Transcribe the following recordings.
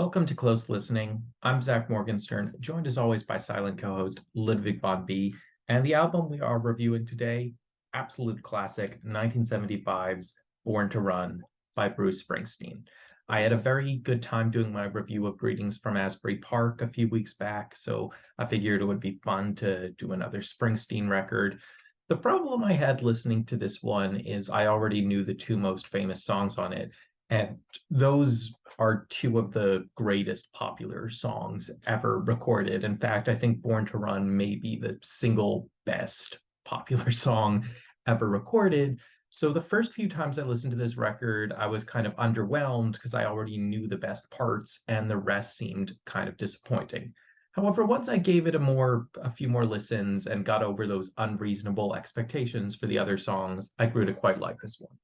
Welcome to Close Listening. I'm Zach Morgenstern, joined as always by silent co-host Ludwig von B. And the album we are reviewing today, absolute classic, 1975's Born to Run by Bruce Springsteen. I had a very good time doing my review of Greetings from Asbury Park a few weeks back, so I figured it would be fun to do another Springsteen record. The problem I had listening to this one is I already knew the two most famous songs on it, and those are two of the greatest popular songs ever recorded. In fact, I think Born to Run may be the single best popular song ever recorded. So the first few times I listened to this record, I was kind of underwhelmed because I already knew the best parts and the rest seemed kind of disappointing. However, once I gave it a few more listens and got over those unreasonable expectations for the other songs, I grew to quite like this one.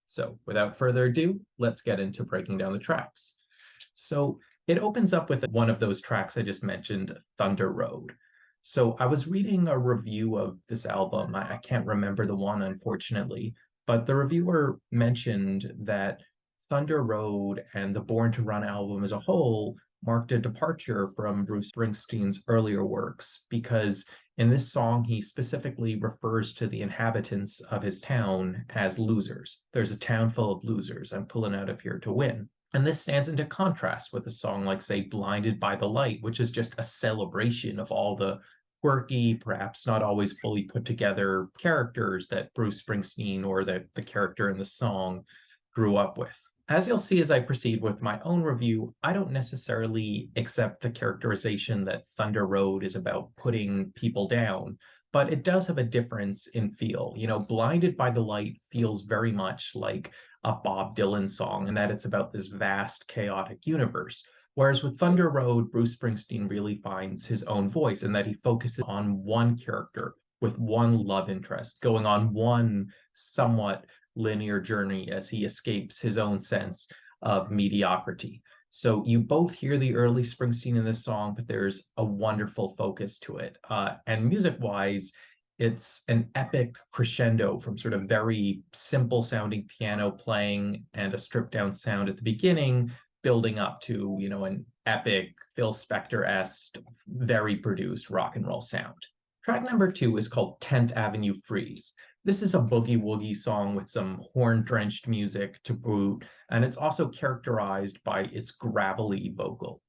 So without further ado, let's get into breaking down the tracks. So it opens up with one of those tracks I just mentioned, Thunder Road. So I was reading a review of this album. I can't remember the one, unfortunately, but the reviewer mentioned that Thunder Road and the Born to Run album as a whole marked a departure from Bruce Springsteen's earlier works because in this song, he specifically refers to the inhabitants of his town as losers. There's a town full of losers. I'm pulling out of here to win. And this stands into contrast with a song like, say, Blinded by the Light, which is just a celebration of all the quirky, perhaps not always fully put together characters that Bruce Springsteen or the character in the song grew up with. As you'll see as I proceed with my own review, I don't necessarily accept the characterization that Thunder Road is about putting people down, but it does have a difference in feel. You know, Blinded by the Light feels very much like a Bob Dylan song in that it's about this vast, chaotic universe. Whereas with Thunder Road, Bruce Springsteen really finds his own voice in that he focuses on one character with one love interest, going on one somewhat linear journey as he escapes his own sense of mediocrity. So you both hear the early Springsteen in this song, but there's a wonderful focus to it. And music-wise, it's an epic crescendo from sort of very simple sounding piano playing and a stripped down sound at the beginning, building up to, an epic Phil Spector-esque, very produced rock and roll sound. Track number 2 is called 10th Avenue Freeze. This is a boogie-woogie song with some horn-drenched music to boot, and it's also characterized by its gravelly vocal.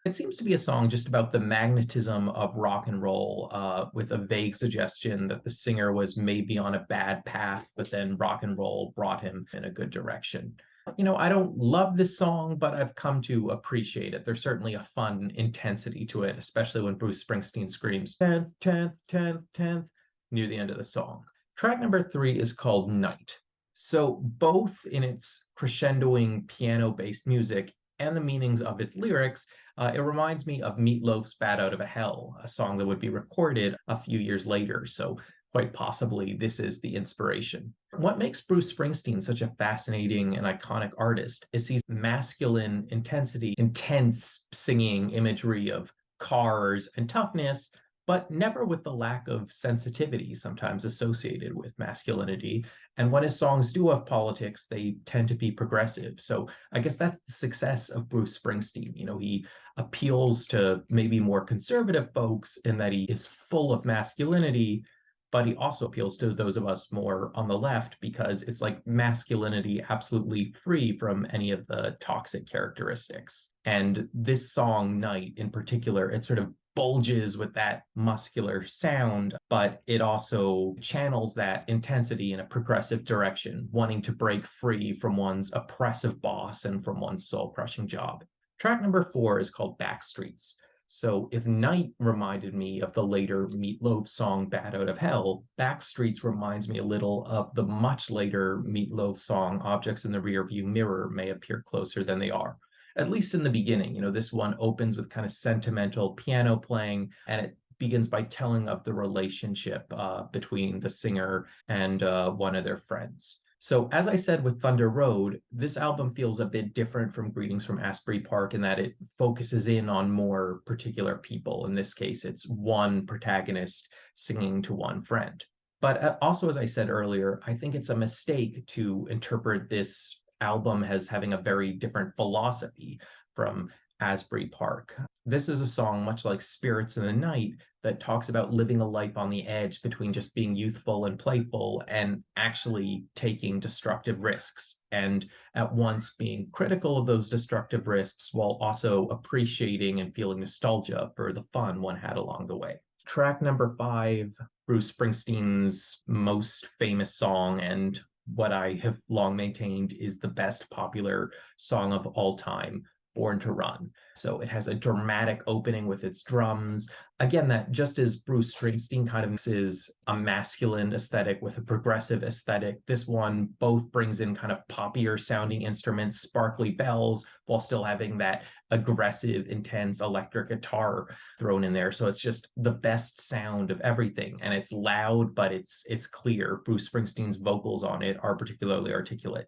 It seems to be a song just about the magnetism of rock and roll, with a vague suggestion that the singer was maybe on a bad path, but then rock and roll brought him in a good direction. I don't love this song, but I've come to appreciate it. There's certainly a fun intensity to it, especially when Bruce Springsteen screams 10th, 10th, 10th, 10th near the end of the song. Track number 3 is called Night. So both in its crescendoing piano-based music and the meanings of its lyrics, it reminds me of Meat Loaf's Bat Out of a Hell, a song that would be recorded a few years later. So quite possibly this is the inspiration. What makes Bruce Springsteen such a fascinating and iconic artist is his masculine intensity, intense singing imagery of cars and toughness, but never with the lack of sensitivity sometimes associated with masculinity. And when his songs do have politics, they tend to be progressive. So I guess that's the success of Bruce Springsteen. He appeals to maybe more conservative folks in that he is full of masculinity, but he also appeals to those of us more on the left because it's like masculinity absolutely free from any of the toxic characteristics. And this song, Night, in particular, it sort of bulges with that muscular sound, but it also channels that intensity in a progressive direction, wanting to break free from one's oppressive boss and from one's soul-crushing job. Track number 4 is called Backstreets. So if Night reminded me of the later Meat Loaf song Bat Out of Hell, Backstreets reminds me a little of the much later Meat Loaf song Objects in the Rearview Mirror May Appear Closer Than They Are. At least in the beginning, this one opens with kind of sentimental piano playing, and it begins by telling of the relationship between the singer and one of their friends. So as I said with Thunder Road, this album feels a bit different from Greetings from Asbury Park in that it focuses in on more particular people. In this case, it's one protagonist singing to one friend. But also, as I said earlier, I think it's a mistake to interpret this album as having a very different philosophy from Asbury Park. This is a song much like Spirits in the Night that talks about living a life on the edge between just being youthful and playful and actually taking destructive risks, and at once being critical of those destructive risks while also appreciating and feeling nostalgia for the fun one had along the way. Track number 5, Bruce Springsteen's most famous song, and what I have long maintained is the best popular song of all time, Born to Run. So it has a dramatic opening with its drums. Again, that just as Bruce Springsteen kind of mixes a masculine aesthetic with a progressive aesthetic, this one both brings in kind of poppier sounding instruments, sparkly bells, while still having that aggressive, intense electric guitar thrown in there. So it's just the best sound of everything. And it's loud, but it's clear. Bruce Springsteen's vocals on it are particularly articulate.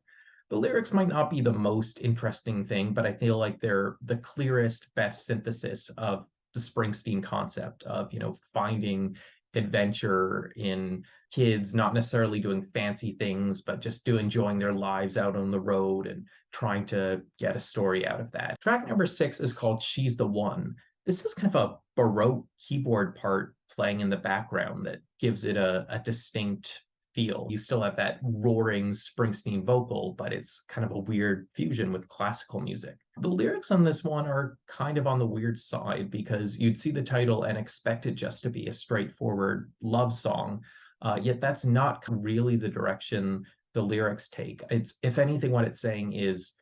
The lyrics might not be the most interesting thing, but I feel like they're the clearest, best synthesis of the Springsteen concept of, finding adventure in kids, not necessarily doing fancy things, but just enjoying their lives out on the road and trying to get a story out of that. Track number 6 is called She's the One. This is kind of a Baroque keyboard part playing in the background that gives it a distinct feel. You still have that roaring Springsteen vocal, but it's kind of a weird fusion with classical music. The lyrics on this one are kind of on the weird side because you'd see the title and expect it just to be a straightforward love song. Yet that's not really the direction the lyrics take. It's, if anything, what it's saying is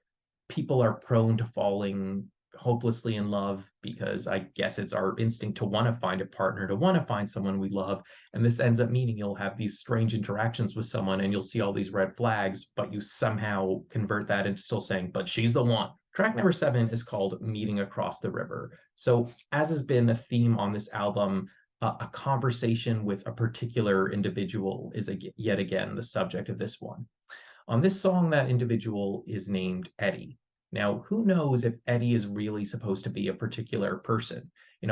people are prone to falling hopelessly in love because I guess it's our instinct to want to find a partner, to want to find someone we love. And this ends up meaning you'll have these strange interactions with someone and you'll see all these red flags, but you somehow convert that into still saying, but she's the one. Track number 7 is called Meeting Across the River. So, as has been a theme on this album, a conversation with a particular individual is yet again the subject of this one. On this song, that individual is named Eddie. Now, who knows if Eddie is really supposed to be a particular person?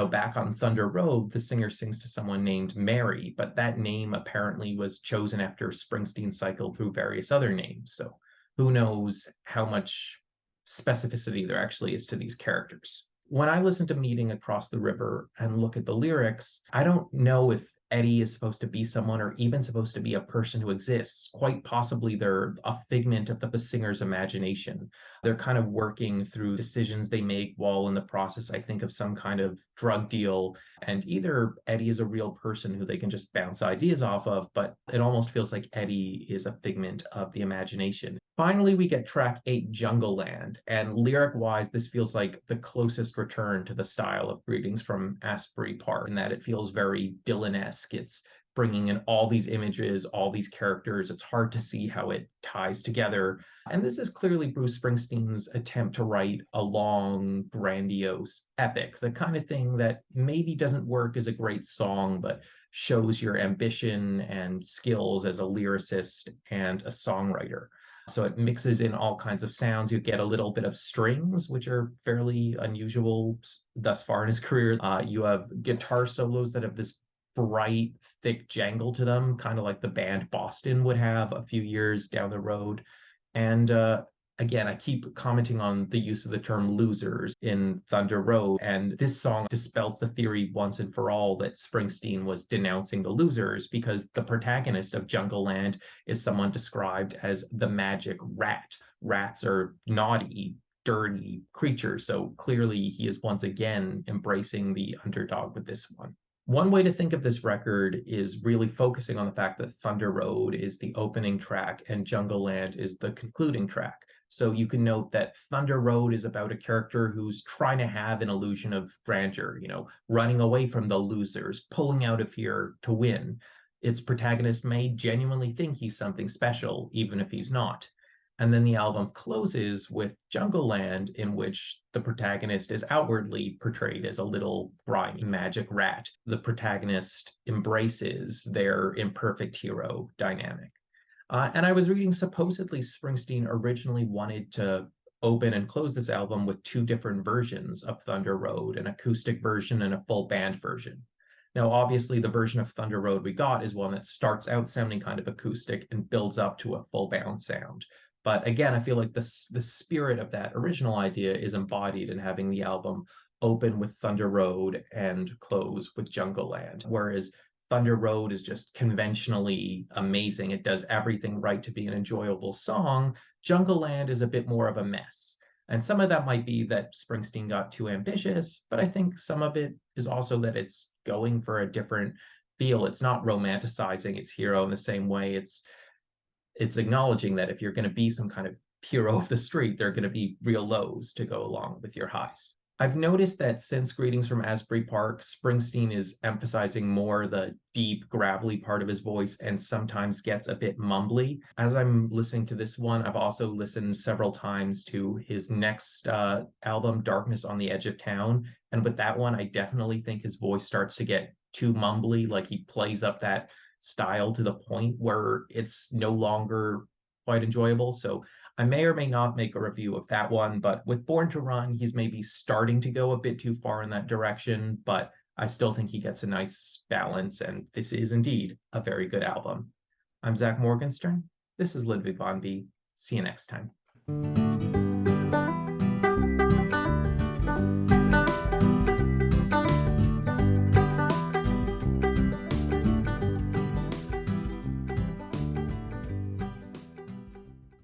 Back on Thunder Road, the singer sings to someone named Mary, but that name apparently was chosen after Springsteen cycled through various other names. So who knows how much specificity there actually is to these characters. When I listen to Meeting Across the River and look at the lyrics, I don't know if Eddie is supposed to be someone or even supposed to be a person who exists. Quite possibly they're a figment of the singer's imagination. They're kind of working through decisions they make while in the process, I think, of some kind of drug deal. And either Eddie is a real person who they can just bounce ideas off of, but it almost feels like Eddie is a figment of the imagination. Finally, we get track 8, Jungle Land, and lyric-wise, this feels like the closest return to the style of Greetings from Asbury Park, in that it feels very Dylan-esque. It's bringing in all these images, all these characters. It's hard to see how it ties together. And this is clearly Bruce Springsteen's attempt to write a long, grandiose epic, the kind of thing that maybe doesn't work as a great song, but shows your ambition and skills as a lyricist and a songwriter. So it mixes in all kinds of sounds. You get a little bit of strings, which are fairly unusual thus far in his career. You have guitar solos that have this bright, thick jangle to them, kind of like the band Boston would have a few years down the road. And again, I keep commenting on the use of the term losers in Thunder Road, and this song dispels the theory once and for all that Springsteen was denouncing the losers, because the protagonist of Jungle Land is someone described as the magic rat. Rats are naughty, dirty creatures, so clearly he is once again embracing the underdog with this one. One way to think of this record is really focusing on the fact that Thunder Road is the opening track and Jungle Land is the concluding track. So you can note that Thunder Road is about a character who's trying to have an illusion of grandeur, running away from the losers, pulling out of here to win. Its protagonist may genuinely think he's something special, even if he's not. And then the album closes with Jungle Land, in which the protagonist is outwardly portrayed as a little grimy magic rat. The protagonist embraces their imperfect hero dynamic. And I was reading supposedly Springsteen originally wanted to open and close this album with 2 different versions of Thunder Road, an acoustic version and a full band version. Now, obviously, the version of Thunder Road we got is one that starts out sounding kind of acoustic and builds up to a full band sound. But again, I feel like the spirit of that original idea is embodied in having the album open with Thunder Road and close with Jungle Land. Whereas Thunder Road is just conventionally amazing. It does everything right to be an enjoyable song. Jungle Land is a bit more of a mess. And some of that might be that Springsteen got too ambitious, but I think some of it is also that it's going for a different feel. It's not romanticizing its hero in the same way. It's acknowledging that if you're going to be some kind of hero of the street, there are going to be real lows to go along with your highs. I've noticed that since Greetings from Asbury Park, Springsteen is emphasizing more the deep, gravelly part of his voice and sometimes gets a bit mumbly. As I'm listening to this one, I've also listened several times to his next album, Darkness on the Edge of Town. And with that one, I definitely think his voice starts to get too mumbly, like he plays up that style to the point where it's no longer quite enjoyable. So I may or may not make a review of that one, but with Born to Run, he's maybe starting to go a bit too far in that direction, but I still think he gets a nice balance, and this is indeed a very good album. I'm Zach Morgenstern. This is Ludwig von B. See you next time.